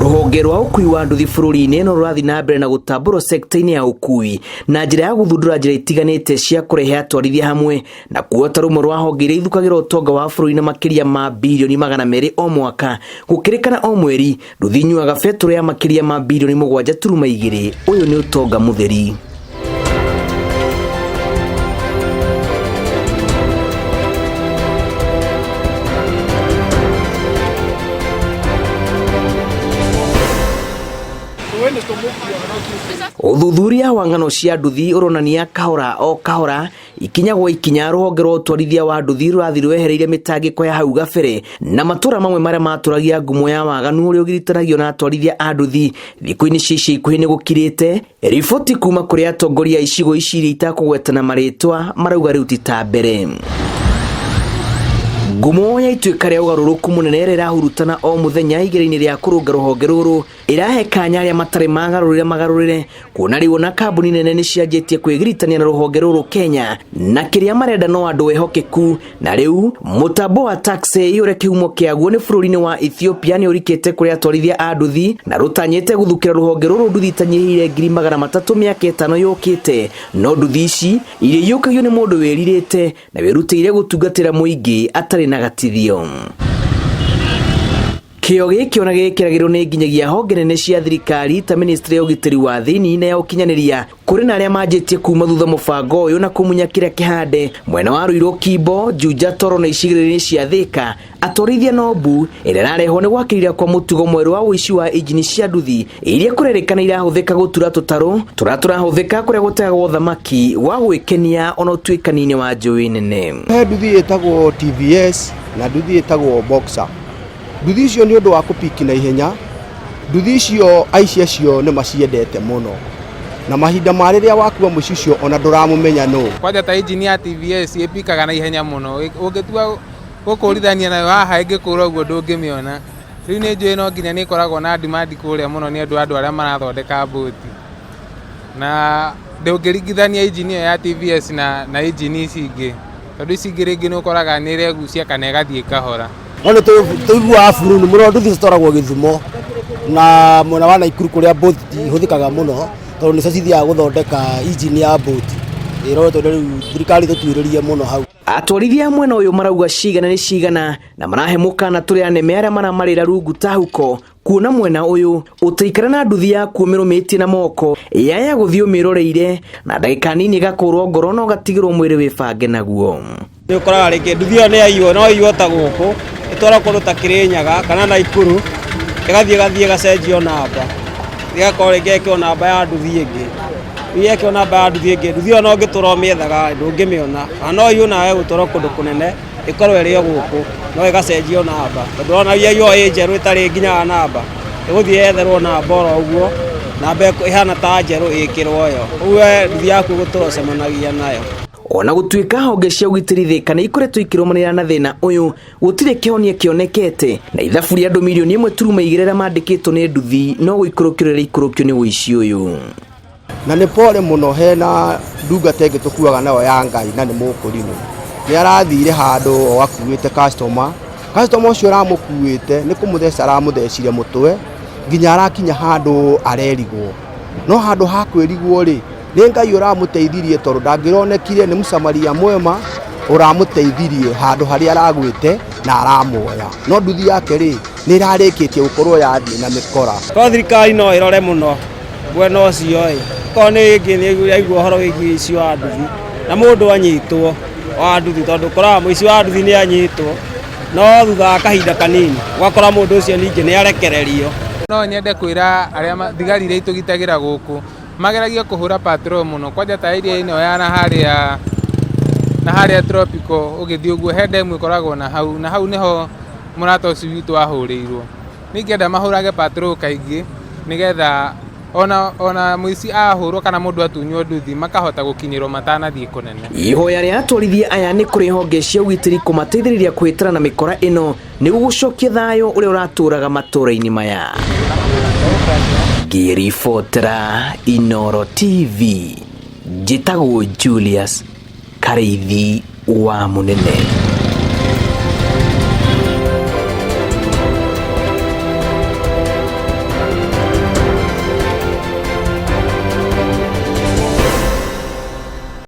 Ruhonge rwa ukui wa nduthi bururi-ini no rurathi na mbere na gutambũrwo sekta-ini ya ukui na njĩra ya guthundũra njĩra itiganĩte cia kũrehe atwarithia hamwe na kuota rumwe rwa honge iria ithukagĩra ũtonga wa bũrũri na makĩria ma bilioni 200 o mwaka. Gũkĩrĩkana o mweri nduthi inyuaga betũrũ ya makĩria ma bilioni 7.2. Ũyũ nĩ ũtonga mũtheri. Uthuthuria wa ng'ano cia nduthi uronania kahora o kahora ikinya gwa ikinya ruhonge rwa utwarithia wa nduthi rurathi rwehereire mitangiko ya hau gabere na matura mamwe maria maturagia ngumo ya waganu uria ugiritanagio na atwarithia a nduthi thikũ-inĩ cici ikuhĩ nĩ gũkirĩte. Riboti kuma kũrĩ atongoria icigo ici iria itakũgwetana marĩtwa marauga rĩu ti ta mbere. Ngumo ya ituĩka rĩa ũgarũrũku mũnene ĩrahurutana o mũthenya igĩrĩ-inĩ rĩa kũrũnga rũhonge rũrũ ĩrahe kanya arĩa matarĩ magarũrĩre kuona rĩu na kambuni nene nĩ cianjĩtie kwĩgiritania na rũhonge rũrũ Kenya na kĩrĩa marenda no andũ ehokeku. Na rĩu mũtambo wa taxi ũrĩa kĩhumo kĩaguo nĩ bũrũri-inĩ wa Ethiopia nĩ ũrikĩte kũrĩ atwarithia a nduthi na rũtanyĩte gũthukĩra rũhonge rũrũ nduthi itanyihĩire 300,000 mĩaka 5 yũkĩte. No nduthi ici iria iyũkagio nĩ mũndũ wĩrirĩte na wĩrutĩire gũtungatĩra mũingĩ atarĩ na gatithio. Kĩo gĩkĩ ona gĩkĩragĩrwo nĩ nginyagia honge nene cia thirikari ta ministry ya ũgitĩri wa thĩinĩ na ya ũkinyanĩria kũrĩ na arĩa manjĩtie kuma thutha mũbango ũyũ na kũmunya kĩrĩa kĩhande mwena wa Ruiru, Kimbo, Juja, Toro na icigĩrĩra-inĩ cia Thika. Atwarithia nombu ĩrĩa ĩrarehwo nĩ gwakĩrĩra kwa mũtugo mwerũ wa ũici wa injini cia nduthi iria kũrerĩkana irahũthĩka gũtura tũtarũ tũrahũthĩka kũrĩa gũtegagwo thamaki wa gwĩkenia ona ũtuĩkani-inĩ wa njũĩ nene. Nduthi ĩtagwo TVS na nduthi ĩtagwo Boxer. Nduthi icio nĩ ũndũ wa kũpiki na ihenya. Nduthi icio aici acio nĩ maciendete mũno na mahinda ma rĩrĩa wakua mũici ucio ona ndũramũmenya no. Kwaja ta injini ya TVS ĩpikaga na ihenya mũno, ũngĩtua gũkũrithania nayo haha ĩngĩkũra ũguo ndũngĩmĩona. Rĩu nĩ njũĩ no nginya nĩ ĩkoragwo na demand kũrĩa mũno nĩ andũ arĩa marathondeka boti, na ndũngĩringithania injini ya TVS na injini ici ingĩ, tondũ ici ingĩ rĩngĩ nĩ ũkoraga nĩ ĩregucia kana ĩgathiĩ kahora. Ona tuigua buru nĩ mũno nduthi citoragwo Gĩthumo na mwena wa Naikuru kũrĩa boat ihũthĩkaga mũno tondũ nĩcio cithiaga gũthondeka injini ya boat. Ĩro tondũ rĩu thirikari tũtuĩrĩrie mũno hau. Atwarithia mwena ũyũ marauga cigana nĩ cigana na marahe mũkana tũrĩa neme arĩa maramarĩra rungu tahuko kuona mwena ũyũ ũtaikara na nduthi yaku ũmĩrũmĩtie na moko yaya gũthiĩ ũmĩroreire na ndagĩka nini ĩgakorwo ngoro no gatigĩrwo mwĩrĩ wĩbange naguo. Nĩ ũkoraga rĩngĩ nduthi ĩyo nĩ yaiywo no ĩiywo ta gũkũ ĩtwara kũndũ ta Kĩrĩnyaga kana Naikuru ĩgathiĩ gacenjio namba ĩgakorwo rĩngĩ ĩkĩo namba ya nduthi ĩngĩ ĩkĩo namba ya nduthi ĩngĩ. Nduthi ĩyo no ũngĩtũra ũmĩethaga ndũngĩmĩona no ĩiywo nawe gũtwarwo kũndũ kũnene ĩkorwo ĩrĩ o gũkũ no ĩgacenjio namba tondũ ona yaiywo ĩ njerũ ĩtarĩ nginyaga namba ĩgũthiĩ yetherwo namba oro ũguo namba ĩhana ta njerũ ĩkĩrwo yo ũguo nduthi yaku gũtũra ũcemanagia nayo. Ona gũtuĩka honge cia ũgitĩri thĩ kana ikoretwo ikĩrũmanĩrĩra na thĩna ũyũ gũtirĩ kĩhonia kĩonekete na ithabu rĩa andũ milioni 1.2 mandĩkĩtwo nĩ nduthi no gũikũrũkĩrĩra ikũrũkio nĩ ũici ũyũ. Na nĩ pole mũno hena ndungata ĩngĩ tũkuaga nayo ya Ngai na nĩ mũkũrinũ nĩ arathire handũ o akuĩte customer ũcio aramũkuĩte nĩ kũmũtheca aramũthecire mũtwe nginya arakinya handũ arerigwo no handũ ha kwĩrigwo rĩ nĩ Ngai ũramũteithirie tondũ ndangĩronekire nĩ mũsamaria mwema ũramũteithirie handũ harĩa aragwĩte na aramuoya no nduthi yake rĩ nĩ ĩrarĩkĩtie gũkorwo yathiĩ na mĩkora. Ko thirikari no ĩrore mũno mwena ũcio ĩ ko nĩ ĩngĩ yaigua ũhoro wĩgiĩ ũici wa nduthi na mũndũ anyitwo wa nduthi tondũ ũkoraga mũici wa nduthi nĩ anyitwo no thutha wa kahinda kanini ũgakora mũndũ ũcio ningĩ nĩ arekererio. No nyende kwĩra arĩa thigari iria itũgitagĩra gũkũ mageragia kũhũra patrol mũno kwanja ta area ĩno ya na harĩa Tropical ũgĩthiĩ ũguo he ndemu ĩkoragwo na hau nĩho mũrata ũcio witũ wahũrĩirwo. Ningĩenda mahũrage patrol kaingĩ nĩgetha ona mũici ahũrwo kana mũndũ atunywo nduthi makahota gũkinyĩrwo matanathiĩ kũnene. Ihoya rĩa atwarithia aya nĩ kũrĩ honge cia ũgitĩri kũmateithĩrĩria kwĩtara na mĩkora ĩno nĩguo gũcokia thayũ ũrĩa ũratũraga matũra-inĩ maya. Ngĩribotera Inooro TV njĩtagwo Julius Kareithi wa Mũnene.